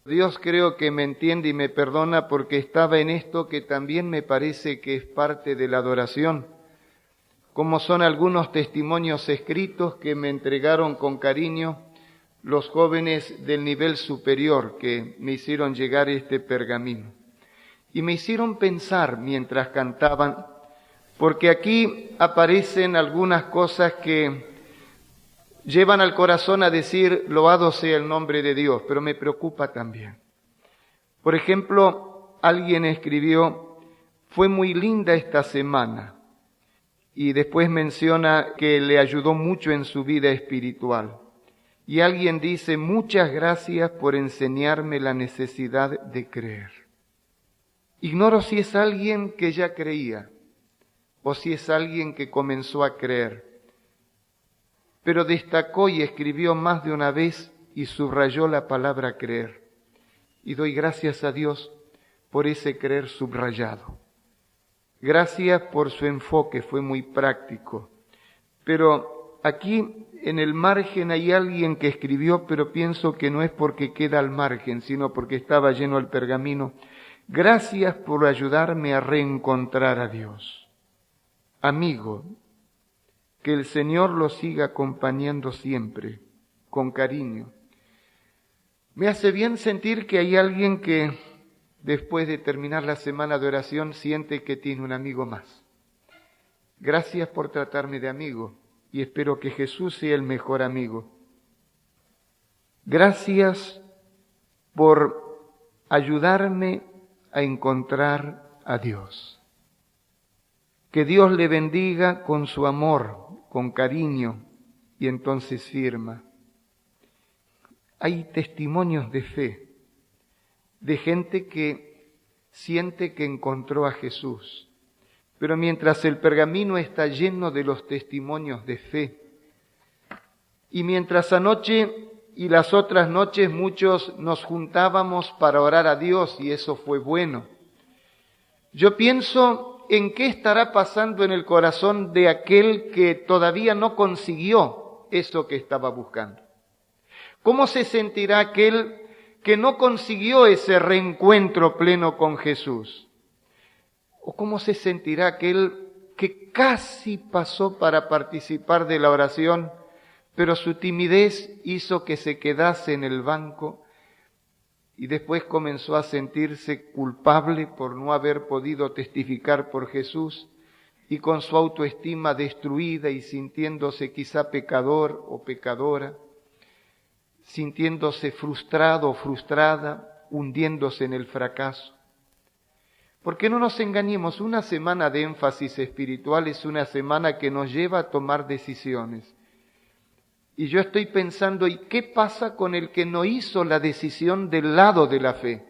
Dios creo que me entiende y me perdona porque estaba en esto que también me parece que es parte de la adoración, como son algunos testimonios escritos que me entregaron con cariño los jóvenes del nivel superior que me hicieron llegar este pergamino. Y me hicieron pensar mientras cantaban, porque aquí aparecen algunas cosas que llevan al corazón a decir, loado sea el nombre de Dios, pero me preocupa también. Por ejemplo, alguien escribió, fue muy linda esta semana, y después menciona que le ayudó mucho en su vida espiritual. Y alguien dice, muchas gracias por enseñarme la necesidad de creer. Ignoro si es alguien que ya creía, o si es alguien que comenzó a creer, pero destacó y escribió más de una vez y subrayó la palabra creer. Y doy gracias a Dios por ese creer subrayado. Gracias por su enfoque, fue muy práctico. Pero aquí en el margen hay alguien que escribió, pero pienso que no es porque queda al margen, sino porque estaba lleno el pergamino. Gracias por ayudarme a reencontrar a Dios. Amigo, que el Señor lo siga acompañando siempre, con cariño. Me hace bien sentir que hay alguien que, después de terminar la semana de oración, siente que tiene un amigo más. Gracias por tratarme de amigo y espero que Jesús sea el mejor amigo. Gracias por ayudarme a encontrar a Dios. Que Dios le bendiga con su amor, con cariño, y entonces firma. Hay testimonios de fe, de gente que siente que encontró a Jesús. Pero mientras el pergamino está lleno de los testimonios de fe, y mientras anoche y las otras noches muchos nos juntábamos para orar a Dios, y eso fue bueno, yo pienso en qué estará pasando en el corazón de aquel que todavía no consiguió eso que estaba buscando. ¿Cómo se sentirá aquel que no consiguió ese reencuentro pleno con Jesús? ¿O cómo se sentirá aquel que casi pasó para participar de la oración, pero su timidez hizo que se quedase en el banco y después comenzó a sentirse culpable por no haber podido testificar por Jesús y con su autoestima destruida y sintiéndose quizá pecador o pecadora, sintiéndose frustrado o frustrada, hundiéndose en el fracaso? Porque no nos engañemos, una semana de énfasis espiritual es una semana que nos lleva a tomar decisiones. Y yo estoy pensando, ¿y qué pasa con el que no hizo la decisión del lado de la fe?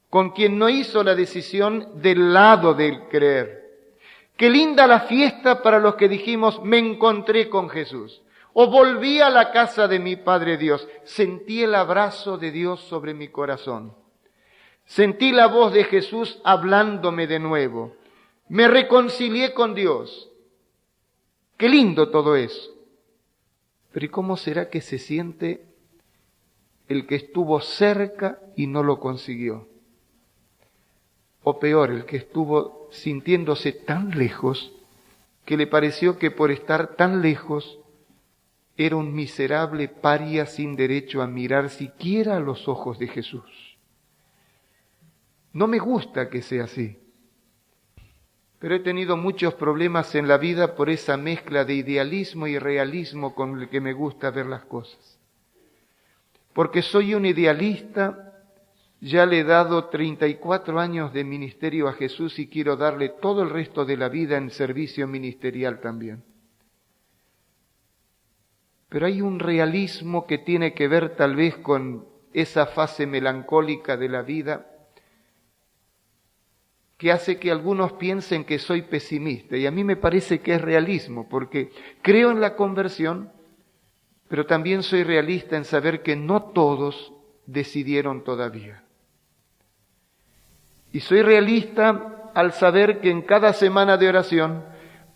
Con quien no hizo la decisión del lado del creer. Qué linda la fiesta para los que dijimos, me encontré con Jesús. O volví a la casa de mi Padre Dios. Sentí el abrazo de Dios sobre mi corazón. Sentí la voz de Jesús hablándome de nuevo. Me reconcilié con Dios. Qué lindo todo eso. Pero ¿y cómo será que se siente el que estuvo cerca y no lo consiguió? O peor, el que estuvo sintiéndose tan lejos que le pareció que por estar tan lejos era un miserable paria sin derecho a mirar siquiera a los ojos de Jesús. No me gusta que sea así. Pero he tenido muchos problemas en la vida por esa mezcla de idealismo y realismo con el que me gusta ver las cosas. Porque soy un idealista, ya le he dado 34 años de ministerio a Jesús y quiero darle todo el resto de la vida en servicio ministerial también. Pero hay un realismo que tiene que ver tal vez con esa fase melancólica de la vida, que hace que algunos piensen que soy pesimista, y a mí me parece que es realismo, porque creo en la conversión, pero también soy realista en saber que no todos decidieron todavía. Y soy realista al saber que en cada semana de oración,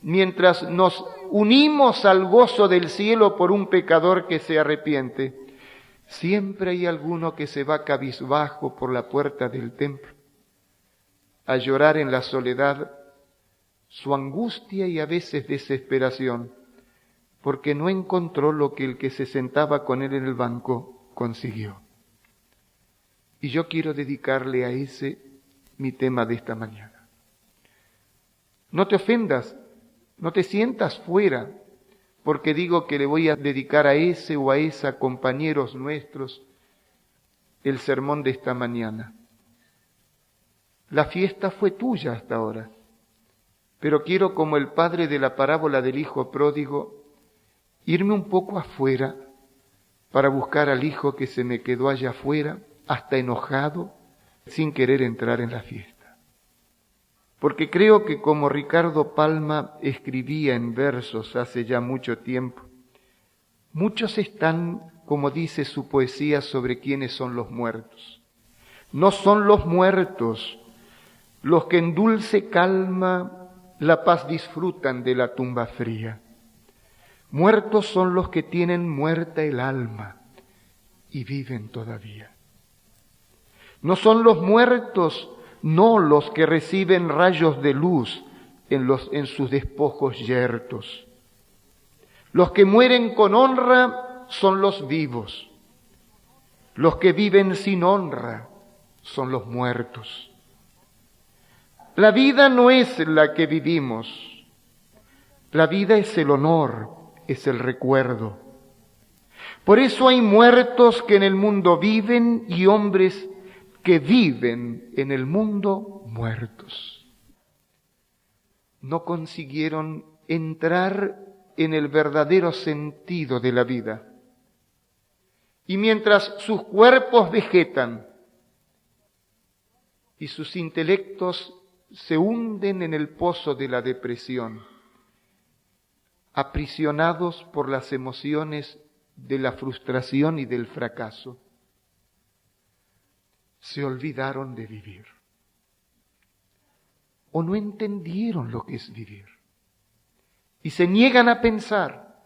mientras nos unimos al gozo del cielo por un pecador que se arrepiente, Siempre hay alguno que se va cabizbajo por la puerta del templo a llorar en la soledad su angustia y a veces desesperación, porque no encontró lo que el que se sentaba con él en el banco consiguió. Y yo quiero dedicarle a ese mi tema de esta mañana. No te ofendas, no te sientas fuera, porque digo que le voy a dedicar a ese o a esa compañeros nuestros el sermón de esta mañana. La fiesta fue tuya hasta ahora, pero quiero, como el padre de la parábola del hijo pródigo, irme un poco afuera para buscar al hijo que se me quedó allá afuera, hasta enojado, sin querer entrar en la fiesta. Porque creo que, como Ricardo Palma escribía en versos hace ya mucho tiempo, muchos están, como dice su poesía, sobre quiénes son los muertos. No son los muertos los que en dulce calma la paz disfrutan de la tumba fría. Muertos son los que tienen muerta el alma y viven todavía. No son los muertos, no los que reciben rayos de luz en sus despojos yertos. Los que mueren con honra son los vivos. Los que viven sin honra son los muertos. La vida no es la que vivimos. La vida es el honor, es el recuerdo. Por eso hay muertos que en el mundo viven y hombres que viven en el mundo muertos. No consiguieron entrar en el verdadero sentido de la vida. Y mientras sus cuerpos vegetan y sus intelectos se hunden en el pozo de la depresión, aprisionados por las emociones de la frustración y del fracaso, se olvidaron de vivir. O no entendieron lo que es vivir. Y se niegan a pensar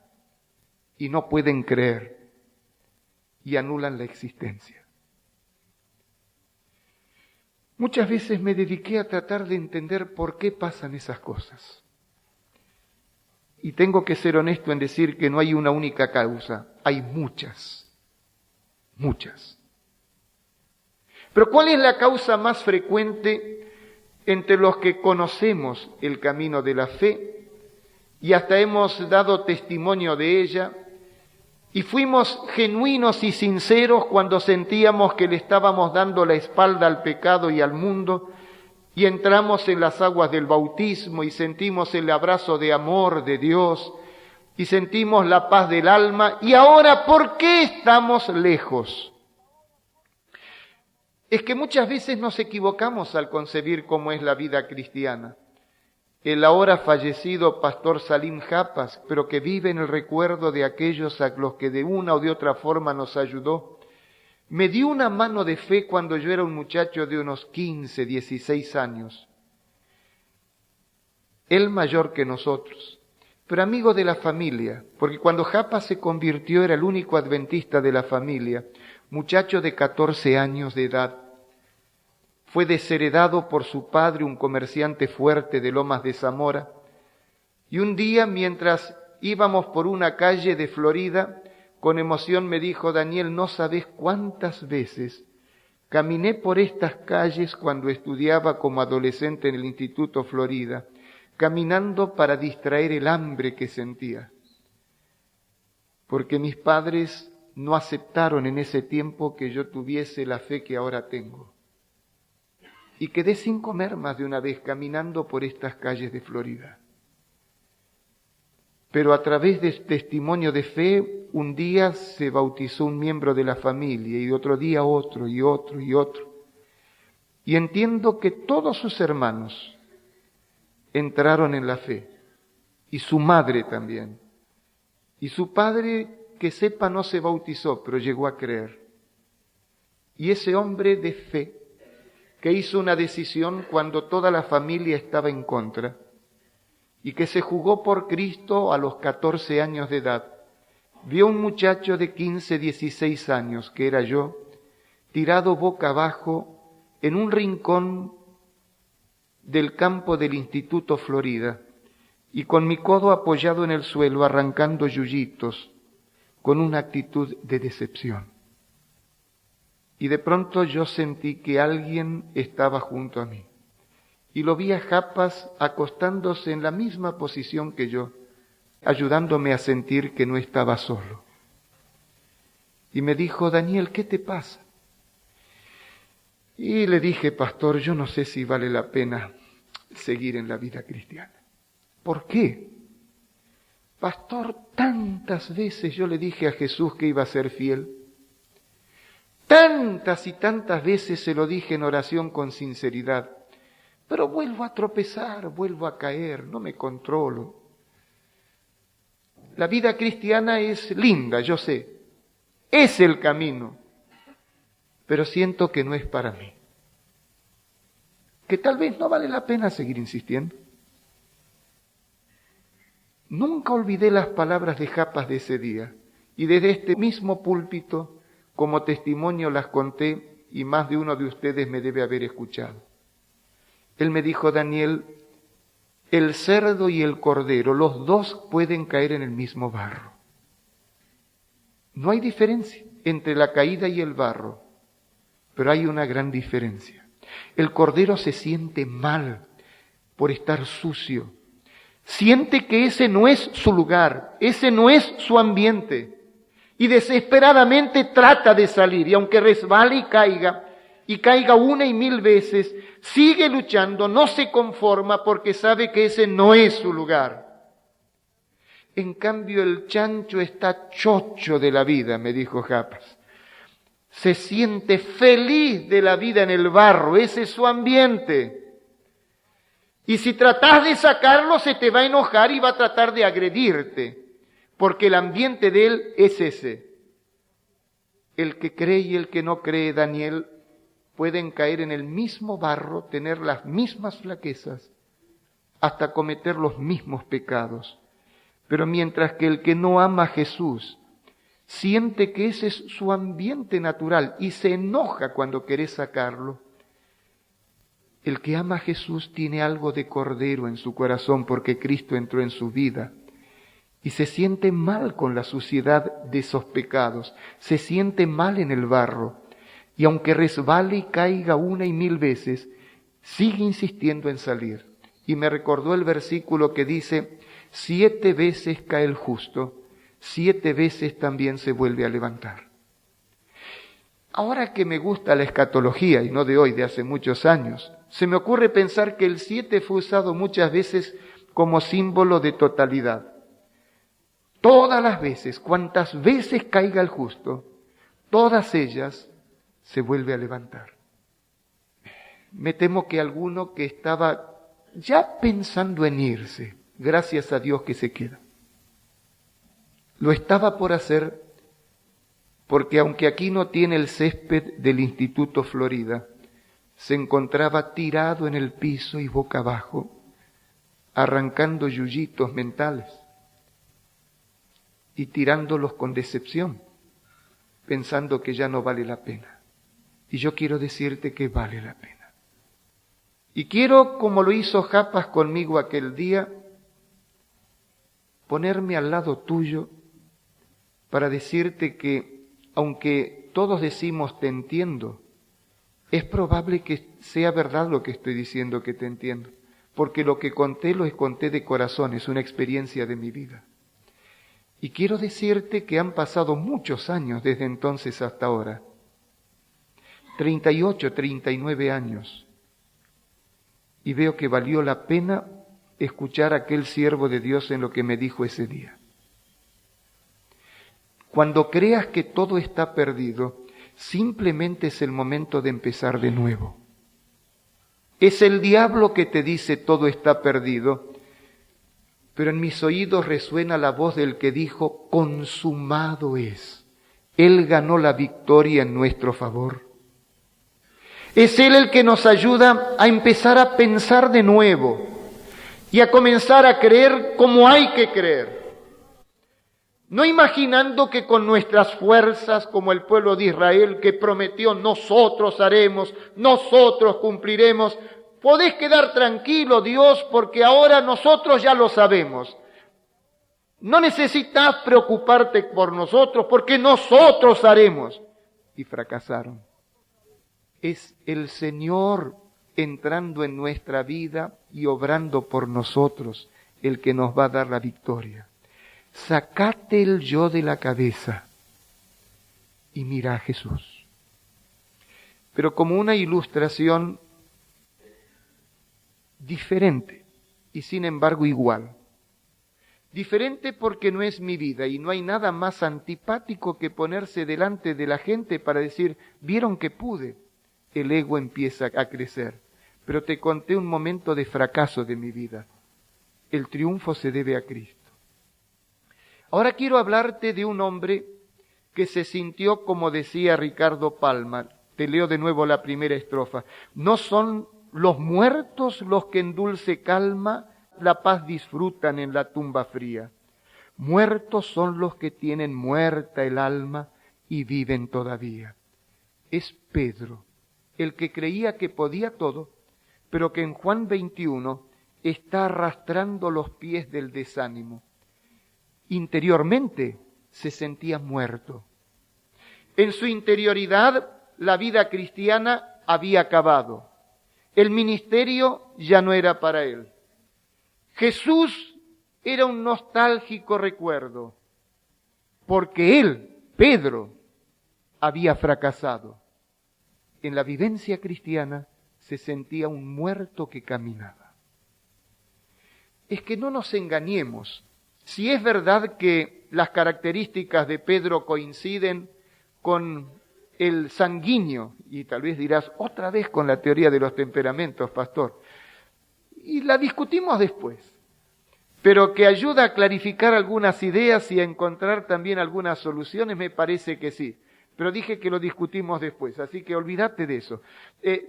y no pueden creer y anulan la existencia. Muchas veces me dediqué a tratar de entender por qué pasan esas cosas. Y tengo que ser honesto en decir que no hay una única causa, hay muchas, muchas. Pero ¿cuál es la causa más frecuente entre los que conocemos el camino de la fe y hasta hemos dado testimonio de ella y fuimos genuinos y sinceros cuando sentíamos que le estábamos dando la espalda al pecado y al mundo y entramos en las aguas del bautismo y sentimos el abrazo de amor de Dios y sentimos la paz del alma? Y ahora, ¿por qué estamos lejos? Es que muchas veces nos equivocamos al concebir cómo es la vida cristiana. El ahora fallecido pastor Salim Japas, pero que vive en el recuerdo de aquellos a los que de una o de otra forma nos ayudó, me dio una mano de fe cuando yo era un muchacho de unos 15, 16 años. Él mayor que nosotros, pero amigo de la familia, porque cuando Japas se convirtió era el único adventista de la familia, muchacho de 14 años de edad. Fue desheredado por su padre, un comerciante fuerte de Lomas de Zamora, y un día mientras íbamos por una calle de Florida, con emoción me dijo: Daniel, no sabes cuántas veces caminé por estas calles cuando estudiaba como adolescente en el Instituto Florida, caminando para distraer el hambre que sentía, porque mis padres no aceptaron en ese tiempo que yo tuviese la fe que ahora tengo. Y quedé sin comer más de una vez caminando por estas calles de Florida. Pero a través de testimonio de fe, un día se bautizó un miembro de la familia y otro día otro y otro y otro. Y entiendo que todos sus hermanos entraron en la fe, y su madre también. Y su padre, que sepa, no se bautizó, pero llegó a creer. Y ese hombre de fe, que hizo una decisión cuando toda la familia estaba en contra, y que se jugó por Cristo a los 14 años de edad, vio un muchacho de 15, 16 años, que era yo, tirado boca abajo en un rincón del campo del Instituto Florida y con mi codo apoyado en el suelo arrancando yuyitos con una actitud de decepción. Y de pronto yo sentí que alguien estaba junto a mí y lo vi a Japas acostándose en la misma posición que yo, ayudándome a sentir que no estaba solo. Y me dijo: Daniel, ¿qué te pasa? Y le dije: pastor, yo no sé si vale la pena seguir en la vida cristiana. ¿Por qué? Pastor, tantas veces yo le dije a Jesús que iba a ser fiel. Tantas y tantas veces se lo dije en oración con sinceridad. Pero vuelvo a tropezar, vuelvo a caer, no me controlo. La vida cristiana es linda, yo sé. Es el camino. Pero siento que no es para mí. Que tal vez no vale la pena seguir insistiendo. Nunca olvidé las palabras de Japas de ese día. Y desde este mismo púlpito, como testimonio las conté, y más de uno de ustedes me debe haber escuchado. Él me dijo: Daniel, el cerdo y el cordero, los dos pueden caer en el mismo barro. No hay diferencia entre la caída y el barro, pero hay una gran diferencia. El cordero se siente mal por estar sucio. Siente que ese no es su lugar, ese no es su ambiente. Y desesperadamente trata de salir. Y aunque resbale y caiga una y mil veces, sigue luchando, no se conforma porque sabe que ese no es su lugar. En cambio, el chancho está chocho de la vida, me dijo Japas. Se siente feliz de la vida en el barro, ese es su ambiente. Y si tratás de sacarlo, se te va a enojar y va a tratar de agredirte, porque el ambiente de él es ese. El que cree y el que no cree, Daniel, pueden caer en el mismo barro, tener las mismas flaquezas, hasta cometer los mismos pecados. Pero mientras que el que no ama a Jesús siente que ese es su ambiente natural y se enoja cuando querés sacarlo, el que ama a Jesús tiene algo de cordero en su corazón porque Cristo entró en su vida y se siente mal con la suciedad de esos pecados, se siente mal en el barro y aunque resbale y caiga una y mil veces, sigue insistiendo en salir. Y me recordó el versículo que dice: 7 veces cae el justo, 7 veces también se vuelve a levantar. Ahora que me gusta la escatología, y no de hoy, de hace muchos años, se me ocurre pensar que el 7 fue usado muchas veces como símbolo de totalidad. Todas las veces, cuantas veces caiga el justo, todas ellas se vuelve a levantar. Me temo que alguno que estaba ya pensando en irse, gracias a Dios que se queda, lo estaba por hacer porque aunque aquí no tiene el césped del Instituto Florida, se encontraba tirado en el piso y boca abajo, arrancando yuyitos mentales y tirándolos con decepción, pensando que ya no vale la pena. Y yo quiero decirte que vale la pena. Y quiero, como lo hizo Japas conmigo aquel día, ponerme al lado tuyo para decirte que, aunque todos decimos te entiendo, es probable que sea verdad lo que estoy diciendo que te entiendo, porque lo que conté lo conté de corazón, es una experiencia de mi vida. Y quiero decirte que han pasado muchos años desde entonces hasta ahora, 38, 39 años, y veo que valió la pena escuchar a aquel siervo de Dios en lo que me dijo ese día. Cuando creas que todo está perdido, simplemente es el momento de empezar de nuevo. Es el diablo que te dice todo está perdido, pero en mis oídos resuena la voz del que dijo, consumado es. Él ganó la victoria en nuestro favor. Es Él el que nos ayuda a empezar a pensar de nuevo y a comenzar a creer como hay que creer. No imaginando que con nuestras fuerzas, como el pueblo de Israel que prometió, nosotros haremos, nosotros cumpliremos. Podés quedar tranquilo, Dios, porque ahora nosotros ya lo sabemos. No necesitas preocuparte por nosotros, porque nosotros haremos. Y fracasaron. Es el Señor entrando en nuestra vida y obrando por nosotros el que nos va a dar la victoria. Sacate el yo de la cabeza y mira a Jesús. Pero como una ilustración diferente y sin embargo igual. Diferente porque no es mi vida y no hay nada más antipático que ponerse delante de la gente para decir, ¿vieron que pude? El ego empieza a crecer. Pero te conté un momento de fracaso de mi vida. El triunfo se debe a Cristo. Ahora quiero hablarte de un hombre que se sintió, como decía Ricardo Palma. Te leo de nuevo la primera estrofa. No son los muertos los que en dulce calma la paz disfrutan en la tumba fría. Muertos son los que tienen muerta el alma y viven todavía. Es Pedro, el que creía que podía todo, pero que en Juan 21 está arrastrando los pies del desánimo. Interiormente se sentía muerto. En su interioridad la vida cristiana había acabado. El ministerio ya no era para él. Jesús era un nostálgico recuerdo, porque él, Pedro, había fracasado. En la vivencia cristiana se sentía un muerto que caminaba. Es que no nos engañemos. Si es verdad que las características de Pedro coinciden con el sanguíneo, y tal vez dirás, otra vez con la teoría de los temperamentos, pastor, y la discutimos después, pero que ayuda a clarificar algunas ideas y a encontrar también algunas soluciones, me parece que sí. Pero dije que lo discutimos después, así que olvídate de eso.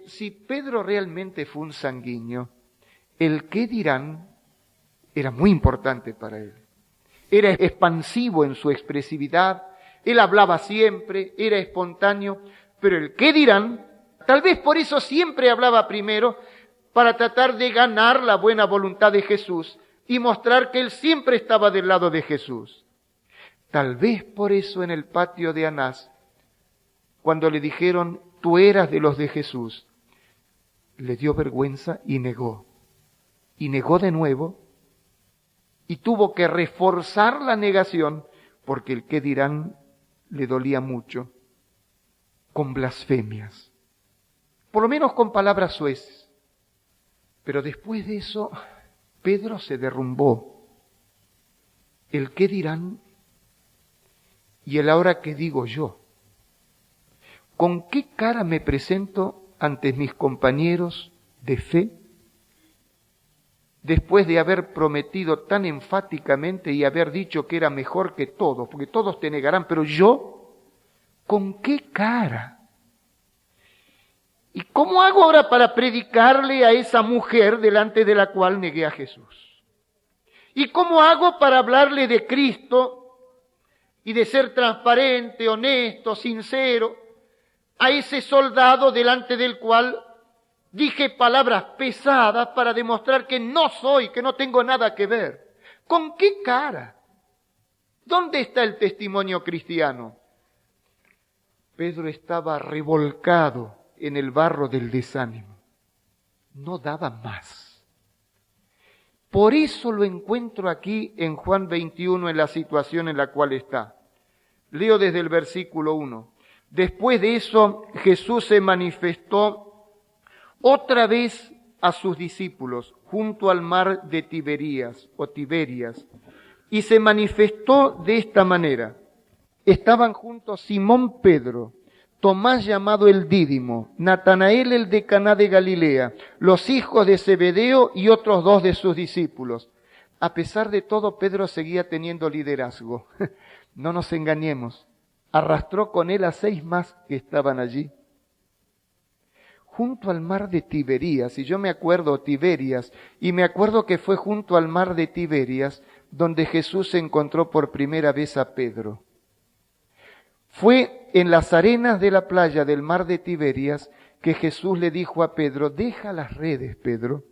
Si Pedro realmente fue un sanguíneo, el qué dirán era muy importante para él. Era expansivo en su expresividad, él hablaba siempre, era espontáneo, pero el qué dirán, tal vez por eso siempre hablaba primero, para tratar de ganar la buena voluntad de Jesús y mostrar que él siempre estaba del lado de Jesús. Tal vez por eso en el patio de Anás, cuando le dijeron, tú eras de los de Jesús, le dio vergüenza y negó. Y negó de nuevo, y tuvo que reforzar la negación, porque el qué dirán le dolía mucho, con blasfemias, por lo menos con palabras soeces. Pero después de eso, Pedro se derrumbó. El qué dirán y el ahora qué digo yo. ¿Con qué cara me presento ante mis compañeros de fe? Después de haber prometido tan enfáticamente y haber dicho que era mejor que todos, porque todos te negarán, pero yo, ¿con qué cara? ¿Y cómo hago ahora para predicarle a esa mujer delante de la cual negué a Jesús? ¿Y cómo hago para hablarle de Cristo y de ser transparente, honesto, sincero, a ese soldado delante del cual dije palabras pesadas para demostrar que no soy, que no tengo nada que ver? ¿Con qué cara? ¿Dónde está el testimonio cristiano? Pedro estaba revolcado en el barro del desánimo. No daba más. Por eso lo encuentro aquí en Juan 21 en la situación en la cual está. Leo desde el versículo 1. Después de eso, Jesús se manifestó otra vez a sus discípulos junto al mar de Tiberias, y se manifestó de esta manera. Estaban juntos Simón Pedro, Tomás llamado el Dídimo, Natanael el de Caná de Galilea, los hijos de Zebedeo y otros 2 de sus discípulos. A pesar de todo, Pedro seguía teniendo liderazgo. No nos engañemos. Arrastró con él a 6 más que estaban allí. Junto al mar de Tiberias, y yo me acuerdo Tiberias, y me acuerdo que fue junto al mar de Tiberias, donde Jesús encontró por primera vez a Pedro. Fue en las arenas de la playa del mar de Tiberias que Jesús le dijo a Pedro: deja las redes, Pedro,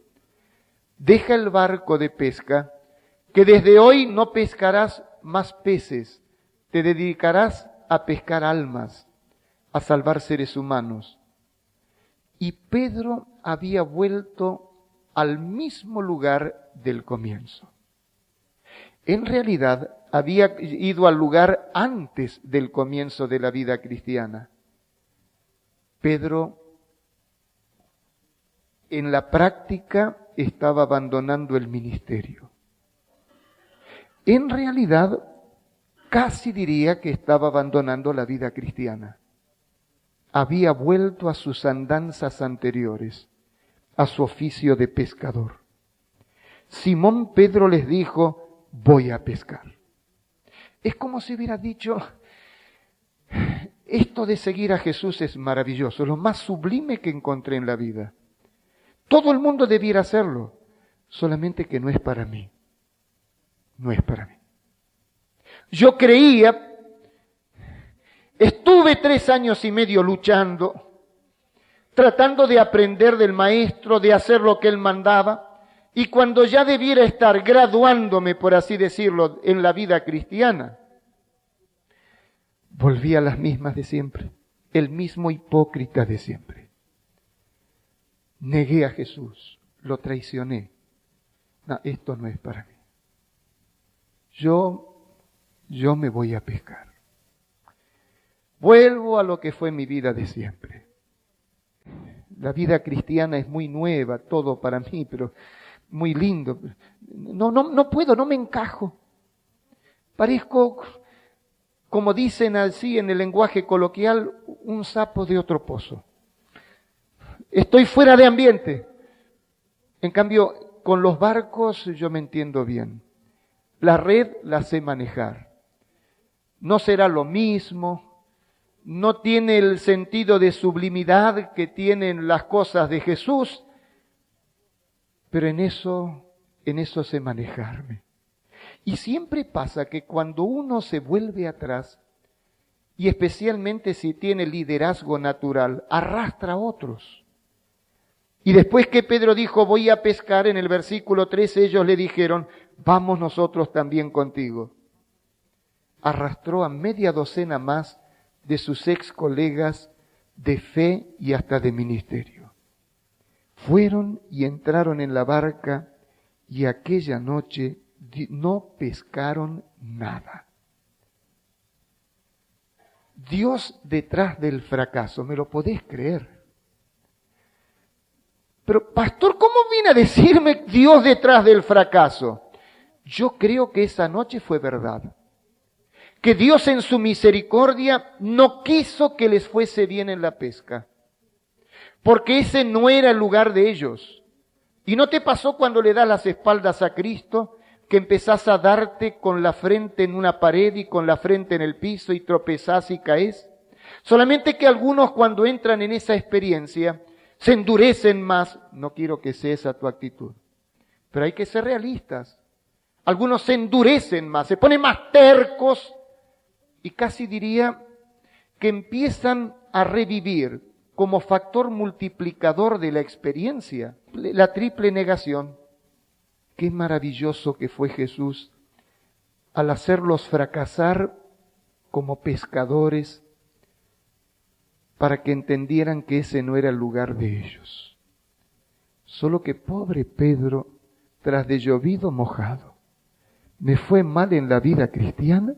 deja el barco de pesca, que desde hoy no pescarás más peces, te dedicarás a pescar almas, a salvar seres humanos. Y Pedro había vuelto al mismo lugar del comienzo. En realidad, había ido al lugar antes del comienzo de la vida cristiana. Pedro, en la práctica, estaba abandonando el ministerio. En realidad, casi diría que estaba abandonando la vida cristiana. Había vuelto a sus andanzas anteriores, a su oficio de pescador. Simón Pedro les dijo: voy a pescar. Es como si hubiera dicho: esto de seguir a Jesús es maravilloso, lo más sublime que encontré en la vida. Todo el mundo debiera hacerlo, solamente que no es para mí. No es para mí. Yo creía, estuve 3 años y medio luchando, tratando de aprender del maestro, de hacer lo que él mandaba, y cuando ya debiera estar graduándome, por así decirlo, en la vida cristiana, volví a las mismas de siempre, el mismo hipócrita de siempre. Negué a Jesús, lo traicioné. No, esto no es para mí. Yo me voy a pescar. Vuelvo a lo que fue mi vida de siempre. La vida cristiana es muy nueva, todo para mí, pero muy lindo. No puedo, no me encajo. Parezco, como dicen así en el lenguaje coloquial, un sapo de otro pozo. Estoy fuera de ambiente. En cambio, con los barcos yo me entiendo bien. La red la sé manejar. No será lo mismo, no tiene el sentido de sublimidad que tienen las cosas de Jesús, pero en eso sé manejarme. Y siempre pasa que cuando uno se vuelve atrás, y especialmente si tiene liderazgo natural, arrastra a otros. Y después que Pedro dijo: voy a pescar, en el versículo 3 ellos le dijeron: vamos nosotros también contigo. Arrastró a media docena más de sus ex colegas de fe y hasta de ministerio. Fueron y entraron en la barca y aquella noche no pescaron nada. Dios detrás del fracaso, ¿me lo podés creer? Pero, pastor, ¿cómo viene a decirme Dios detrás del fracaso? Yo creo que esa noche fue verdad. Que Dios en su misericordia no quiso que les fuese bien en la pesca. Porque ese no era el lugar de ellos. ¿Y no te pasó cuando le das las espaldas a Cristo, que empezás a darte con la frente en una pared y con la frente en el piso y tropezás y caes? Solamente que algunos, cuando entran en esa experiencia, se endurecen más. No quiero que sea esa tu actitud, pero hay que ser realistas. Algunos se endurecen más, se ponen más tercos y casi diría que empiezan a revivir como factor multiplicador de la experiencia la triple negación. Qué maravilloso que fue Jesús al hacerlos fracasar como pescadores, para que entendieran que ese no era el lugar de ellos. Solo que pobre Pedro, tras de llovido mojado, me fue mal en la vida cristiana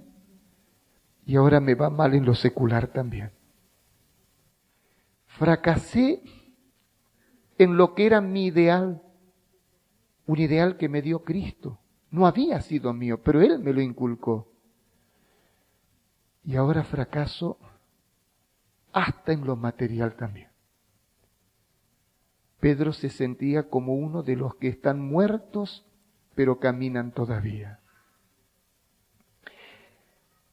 y ahora me va mal en lo secular también. Fracasé en lo que era mi ideal, un ideal que me dio Cristo. No había sido mío, pero Él me lo inculcó. Y ahora fracaso hasta en lo material también. Pedro se sentía como uno de los que están muertos, pero caminan todavía.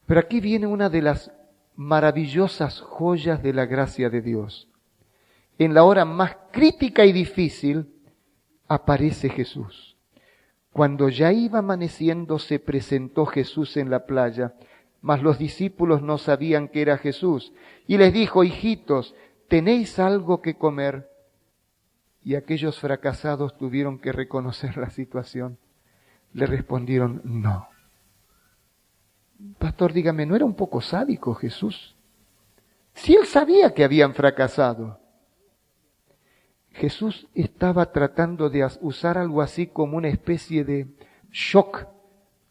Pero aquí viene una de las maravillosas joyas de la gracia de Dios. En la hora más crítica y difícil aparece Jesús. Cuando ya iba amaneciendo, se presentó Jesús en la playa, mas los discípulos no sabían que era Jesús. Y les dijo: hijitos, ¿tenéis algo que comer? Y aquellos fracasados tuvieron que reconocer la situación. Le respondieron: no. Pastor, dígame, ¿no era un poco sádico Jesús? Si él sabía que habían fracasado. Jesús estaba tratando de usar algo así como una especie de shock,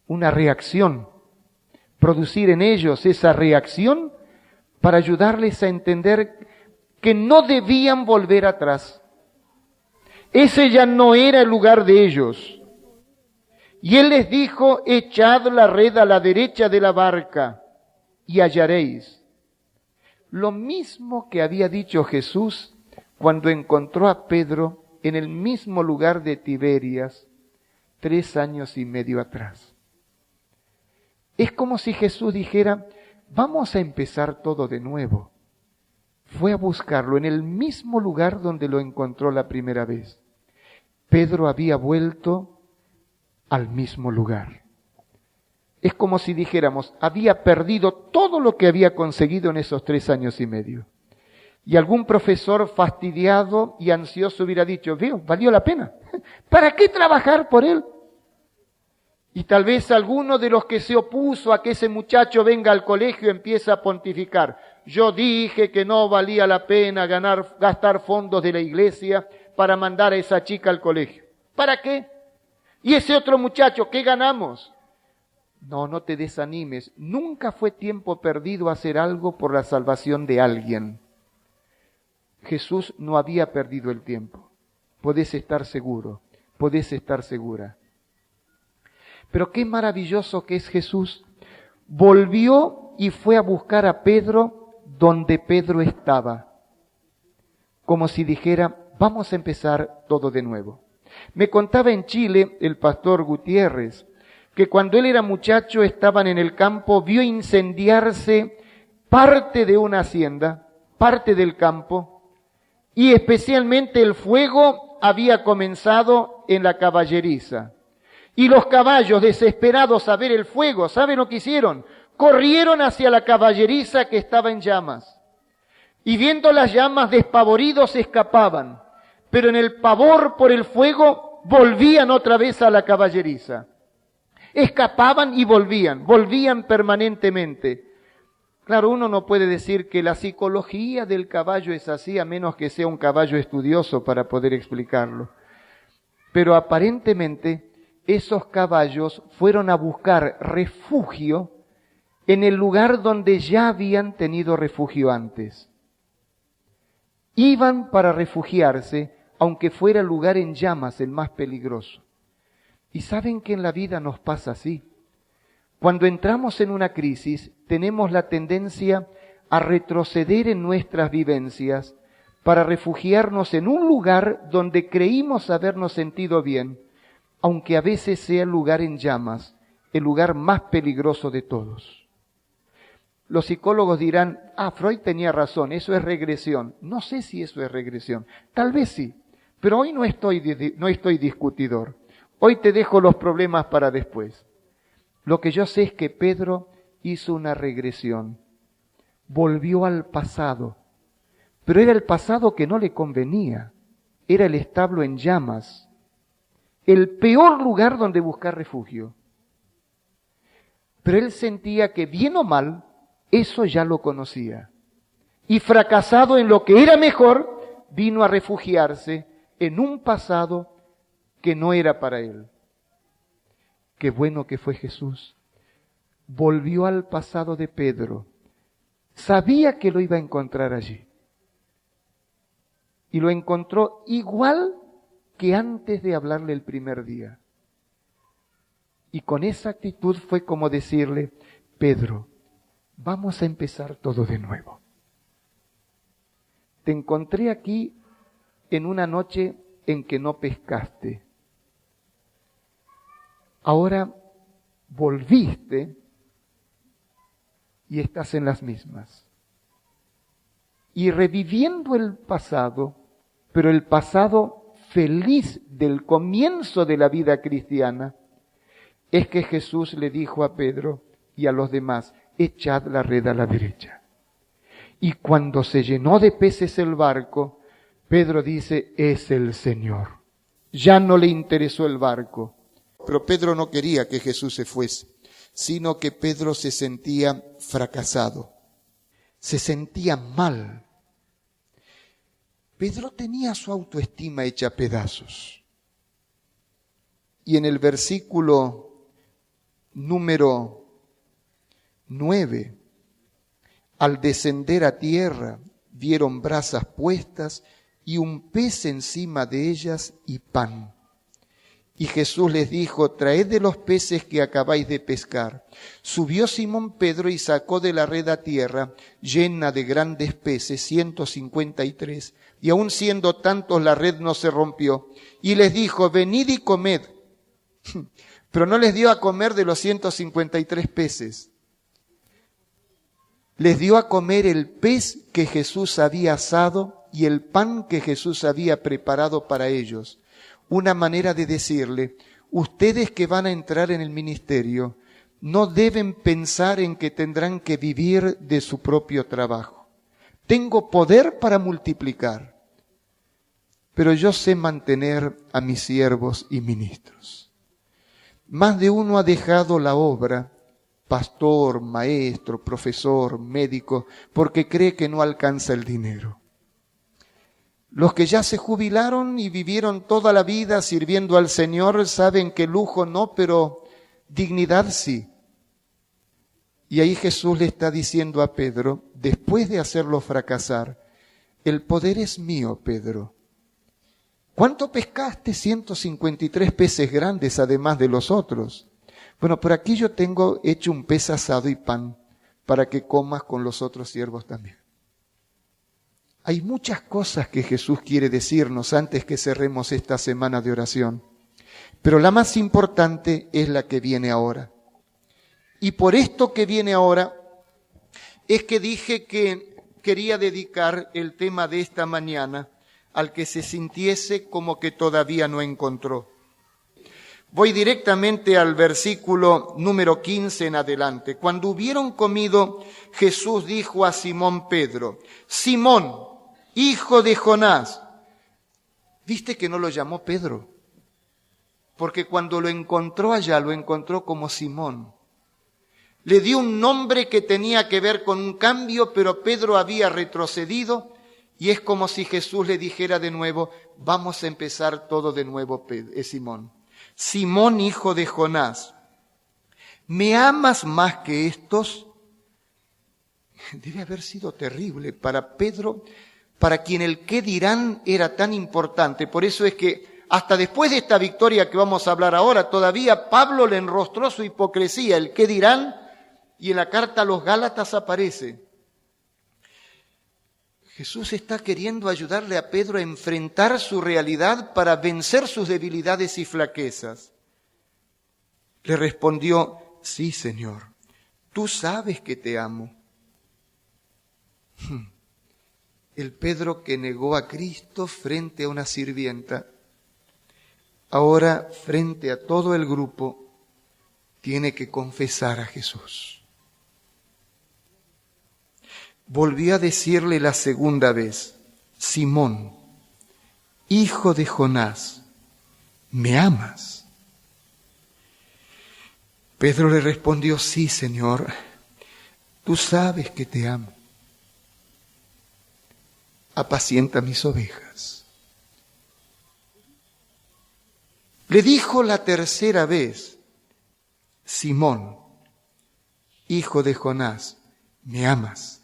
una reacción, producir en ellos esa reacción para ayudarles a entender que no debían volver atrás. Ese ya no era el lugar de ellos. Y él les dijo: echad la red a la derecha de la barca y hallaréis. Lo mismo que había dicho Jesús cuando encontró a Pedro en el mismo lugar de Tiberias 3 años y medio atrás. Es como si Jesús dijera: vamos a empezar todo de nuevo. Fue a buscarlo en el mismo lugar donde lo encontró la primera vez. Pedro había vuelto al mismo lugar. Es como si dijéramos, había perdido todo lo que había conseguido en esos 3 años y medio. Y algún profesor fastidiado y ansioso hubiera dicho: veo, valió la pena. ¿Para qué trabajar por él? Y tal vez alguno de los que se opuso a que ese muchacho venga al colegio empieza a pontificar: yo dije que no valía la pena gastar fondos de la iglesia para mandar a esa chica al colegio. ¿Para qué? Y ese otro muchacho, ¿qué ganamos? No, no te desanimes. Nunca fue tiempo perdido hacer algo por la salvación de alguien. Jesús no había perdido el tiempo. Podés estar seguro, podés estar segura. Pero qué maravilloso que es Jesús. Volvió y fue a buscar a Pedro donde Pedro estaba. Como si dijera: vamos a empezar todo de nuevo. Me contaba en Chile el pastor Gutiérrez que cuando él era muchacho estaban en el campo, vio incendiarse parte de una hacienda, parte del campo, y especialmente el fuego había comenzado en la caballeriza. Y los caballos, desesperados a ver el fuego, ¿saben lo que hicieron? Corrieron hacia la caballeriza que estaba en llamas. Y viendo las llamas, despavoridos escapaban. Pero en el pavor por el fuego, volvían otra vez a la caballeriza. Escapaban y volvían permanentemente. Claro, uno no puede decir que la psicología del caballo es así, a menos que sea un caballo estudioso para poder explicarlo. Pero aparentemente esos caballos fueron a buscar refugio en el lugar donde ya habían tenido refugio antes. Iban para refugiarse, aunque fuera el lugar en llamas el más peligroso. Y saben que en la vida nos pasa así. Cuando entramos en una crisis, tenemos la tendencia a retroceder en nuestras vivencias para refugiarnos en un lugar donde creímos habernos sentido bien, aunque a veces sea el lugar en llamas, el lugar más peligroso de todos. Los psicólogos dirán: Freud tenía razón, eso es regresión. No sé si eso es regresión, tal vez sí, pero hoy no estoy discutidor. Hoy te dejo los problemas para después. Lo que yo sé es que Pedro hizo una regresión, volvió al pasado, pero era el pasado que no le convenía, era el establo en llamas, el peor lugar donde buscar refugio. Pero él sentía que, bien o mal, eso ya lo conocía. Y fracasado en lo que era mejor, vino a refugiarse en un pasado que no era para él. Qué bueno que fue Jesús. Volvió al pasado de Pedro. Sabía que lo iba a encontrar allí. Y lo encontró igual que antes de hablarle el primer día. Y con esa actitud fue como decirle: Pedro, vamos a empezar todo de nuevo. Te encontré aquí en una noche en que no pescaste. Ahora volviste y estás en las mismas. Y reviviendo el pasado, pero el pasado feliz del comienzo de la vida cristiana es que Jesús le dijo a Pedro y a los demás, echad la red a la derecha. Y cuando se llenó de peces el barco, Pedro dice, es el Señor. Ya no le interesó el barco. Pero Pedro no quería que Jesús se fuese, sino que Pedro se sentía fracasado, se sentía mal. Pedro tenía su autoestima hecha pedazos. Y en el versículo número 9, al descender a tierra, vieron brasas puestas y un pez encima de ellas y pan. Y Jesús les dijo, traed de los peces que acabáis de pescar. Subió Simón Pedro y sacó de la red a tierra, llena de grandes peces, 153, y aun siendo tantos la red no se rompió. Y les dijo, venid y comed. Pero no les dio a comer de los 153 peces. Les dio a comer el pez que Jesús había asado y el pan que Jesús había preparado para ellos. Una manera de decirle, ustedes que van a entrar en el ministerio, no deben pensar en que tendrán que vivir de su propio trabajo. Tengo poder para multiplicar, pero yo sé mantener a mis siervos y ministros. Más de uno ha dejado la obra, pastor, maestro, profesor, médico, porque cree que no alcanza el dinero. Los que ya se jubilaron y vivieron toda la vida sirviendo al Señor saben que lujo no, pero dignidad sí. Y ahí Jesús le está diciendo a Pedro, después de hacerlo fracasar, el poder es mío, Pedro. ¿Cuánto pescaste? 153 peces grandes, además de los otros. Bueno, por aquí yo tengo hecho un pez asado y pan, para que comas con los otros siervos también. Hay muchas cosas que Jesús quiere decirnos antes que cerremos esta semana de oración, pero la más importante es la que viene ahora. Y por esto que viene ahora es que dije que quería dedicar el tema de esta mañana al que se sintiese como que todavía no encontró. Voy directamente al versículo número 15 en adelante. Cuando hubieron comido, Jesús dijo a Simón Pedro, Simón, hijo de Jonás. ¿Viste que no lo llamó Pedro? Porque cuando lo encontró allá, lo encontró como Simón. Le dio un nombre que tenía que ver con un cambio, pero Pedro había retrocedido y es como si Jesús le dijera de nuevo, vamos a empezar todo de nuevo, Simón. Simón, hijo de Jonás, ¿me amas más que estos? Debe haber sido terrible para Pedro, para quien el qué dirán era tan importante. Por eso es que hasta después de esta victoria que vamos a hablar ahora, todavía Pablo le enrostró su hipocresía, el qué dirán, y en la carta a los Gálatas aparece. Jesús está queriendo ayudarle a Pedro a enfrentar su realidad para vencer sus debilidades y flaquezas. Le respondió, sí, Señor, tú sabes que te amo. El Pedro que negó a Cristo frente a una sirvienta, ahora frente a todo el grupo, tiene que confesar a Jesús. Volvió a decirle la segunda vez, Simón, hijo de Jonás, ¿me amas? Pedro le respondió, sí, Señor, tú sabes que te amo. Apacienta mis ovejas. Le dijo la tercera vez, Simón, hijo de Jonás, ¿me amas?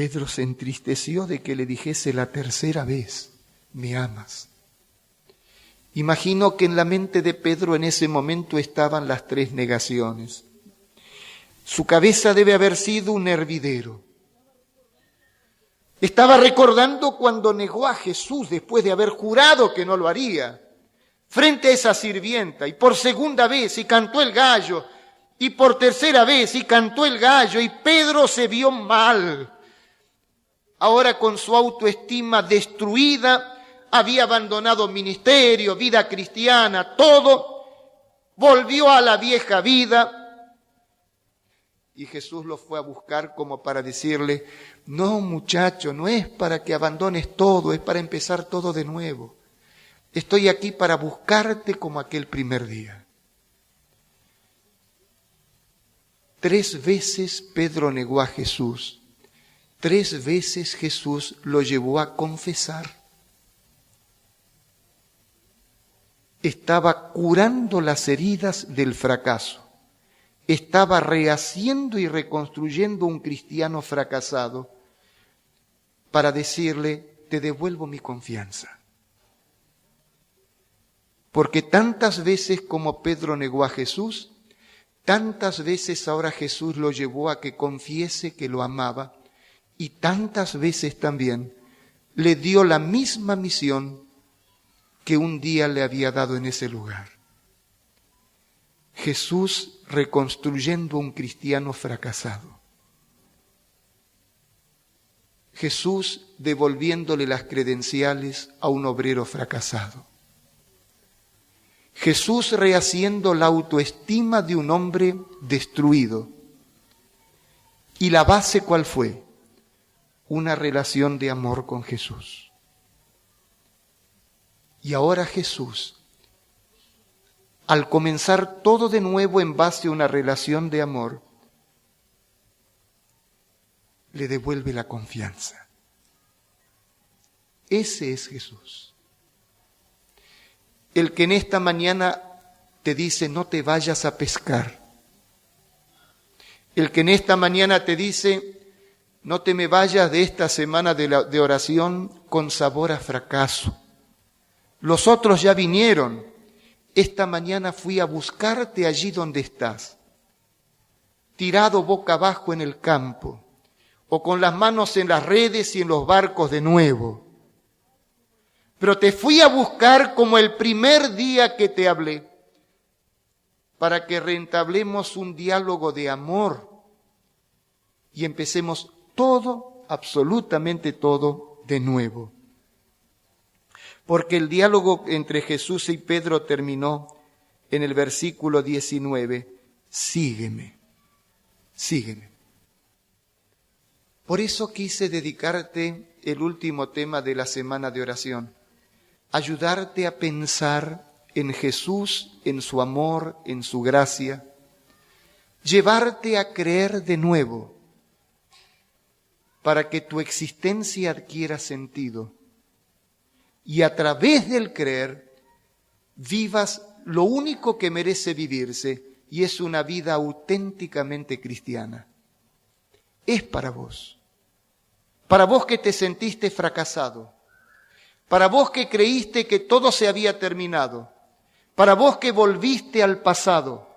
Pedro se entristeció de que le dijese la tercera vez, ¿me amas? Imagino que en la mente de Pedro en ese momento estaban las tres negaciones. Su cabeza debe haber sido un hervidero. Estaba recordando cuando negó a Jesús después de haber jurado que no lo haría, frente a esa sirvienta, y por segunda vez, y cantó el gallo, y por tercera vez, y cantó el gallo, y Pedro se vio mal. ahora con su autoestima destruida, había abandonado ministerio, vida cristiana, todo, volvió a la vieja vida. Y Jesús lo fue a buscar como para decirle, no muchacho, no es para que abandones todo, es para empezar todo de nuevo. Estoy aquí para buscarte como aquel primer día. 3 veces Pedro negó a Jesús. 3 veces Jesús lo llevó a confesar. Estaba curando las heridas del fracaso. Estaba rehaciendo y reconstruyendo un cristiano fracasado para decirle, te devuelvo mi confianza. Porque tantas veces como Pedro negó a Jesús, tantas veces ahora Jesús lo llevó a que confiese que lo amaba y tantas veces también le dio la misma misión que un día le había dado en ese lugar. Jesús reconstruyendo un cristiano fracasado. Jesús devolviéndole las credenciales a un obrero fracasado. Jesús rehaciendo la autoestima de un hombre destruido. ¿Y la base cuál fue? Una relación de amor con Jesús. Y ahora Jesús, al comenzar todo de nuevo en base a una relación de amor, le devuelve la confianza. Ese es Jesús. El que en esta mañana te dice, no te vayas a pescar. El que en esta mañana te dice, no te me vayas de esta semana de oración con sabor a fracaso. Los otros ya vinieron. Esta mañana fui a buscarte allí donde estás, tirado boca abajo en el campo, o con las manos en las redes y en los barcos de nuevo. Pero te fui a buscar como el primer día que te hablé, para que reentablemos un diálogo de amor y empecemos todo, absolutamente todo, de nuevo. Porque el diálogo entre Jesús y Pedro terminó en el versículo 19, sígueme, sígueme. Por eso quise dedicarte el último tema de la semana de oración, ayudarte a pensar en Jesús, en su amor, en su gracia, llevarte a creer de nuevo, para que tu existencia adquiera sentido. Y a través del creer, vivas lo único que merece vivirse, y es una vida auténticamente cristiana. Es para vos que te sentiste fracasado, para vos que creíste que todo se había terminado, para vos que volviste al pasado,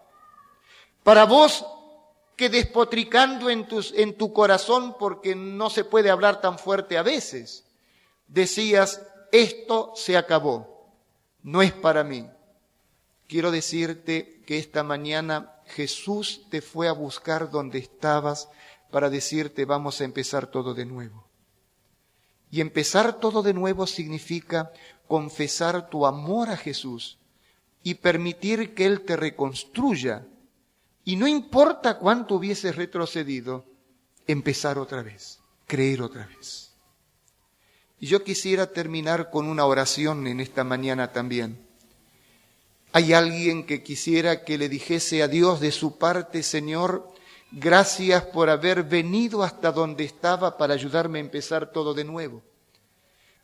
para vos que despotricando en tu corazón, porque no se puede hablar tan fuerte a veces, decías, esto se acabó, no es para mí. Quiero decirte que esta mañana Jesús te fue a buscar donde estabas para decirte vamos a empezar todo de nuevo. Y empezar todo de nuevo significa confesar tu amor a Jesús y permitir que Él te reconstruya. Y no importa cuánto hubieses retrocedido, empezar otra vez, creer otra vez. Y yo quisiera terminar con una oración en esta mañana también. ¿Hay alguien que quisiera que le dijese a Dios de su parte, Señor, gracias por haber venido hasta donde estaba para ayudarme a empezar todo de nuevo?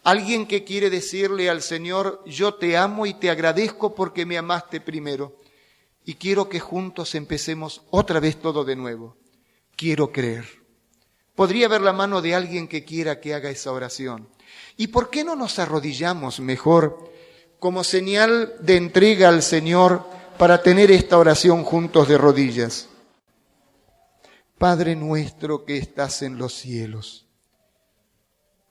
Alguien que quiere decirle al Señor, yo te amo y te agradezco porque me amaste primero. Y quiero que juntos empecemos otra vez todo de nuevo. Quiero creer. Podría haber la mano de alguien que quiera que haga esa oración. ¿Y por qué no nos arrodillamos mejor como señal de entrega al Señor para tener esta oración juntos de rodillas? Padre nuestro que estás en los cielos.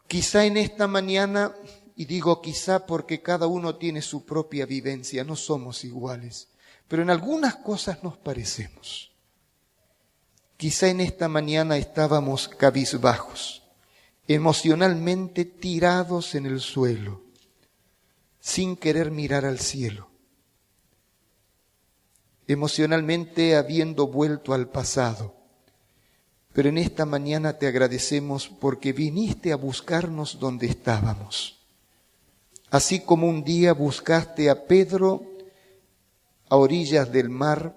Quizá en esta mañana, y digo quizá porque cada uno tiene su propia vivencia, no somos iguales, pero en algunas cosas nos parecemos. Quizá en esta mañana estábamos cabizbajos, emocionalmente tirados en el suelo, sin querer mirar al cielo, emocionalmente habiendo vuelto al pasado. Pero en esta mañana te agradecemos porque viniste a buscarnos donde estábamos. Así como un día buscaste a Pedro a orillas del mar,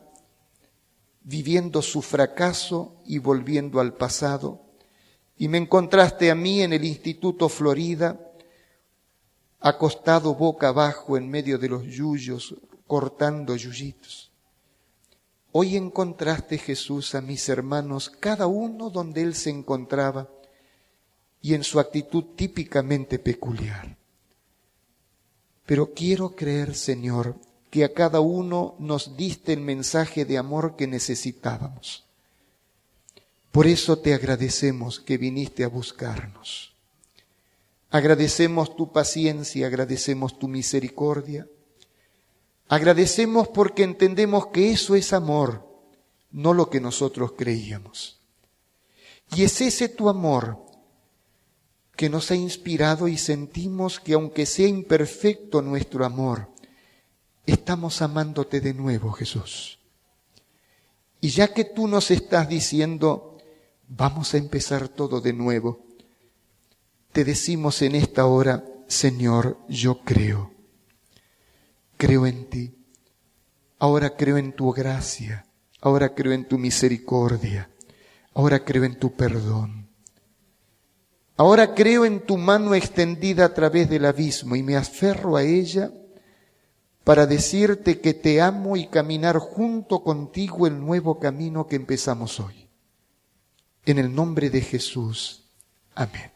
viviendo su fracaso y volviendo al pasado, y me encontraste a mí en el Instituto Florida, acostado boca abajo en medio de los yuyos, cortando yuyitos. Hoy encontraste, Jesús, a mis hermanos, cada uno donde él se encontraba y en su actitud típicamente peculiar. Pero quiero creer, Señor, que a cada uno nos diste el mensaje de amor que necesitábamos. Por eso te agradecemos que viniste a buscarnos. Agradecemos tu paciencia, agradecemos tu misericordia. Agradecemos porque entendemos que eso es amor, no lo que nosotros creíamos. Y es ese tu amor que nos ha inspirado y sentimos que aunque sea imperfecto nuestro amor, estamos amándote de nuevo, Jesús. Y ya que tú nos estás diciendo, vamos a empezar todo de nuevo, te decimos en esta hora, Señor, yo creo. Creo en ti. Ahora creo en tu gracia. Ahora creo en tu misericordia. Ahora creo en tu perdón. Ahora creo en tu mano extendida a través del abismo y me aferro a ella para decirte que te amo y caminar junto contigo el nuevo camino que empezamos hoy. En el nombre de Jesús. Amén.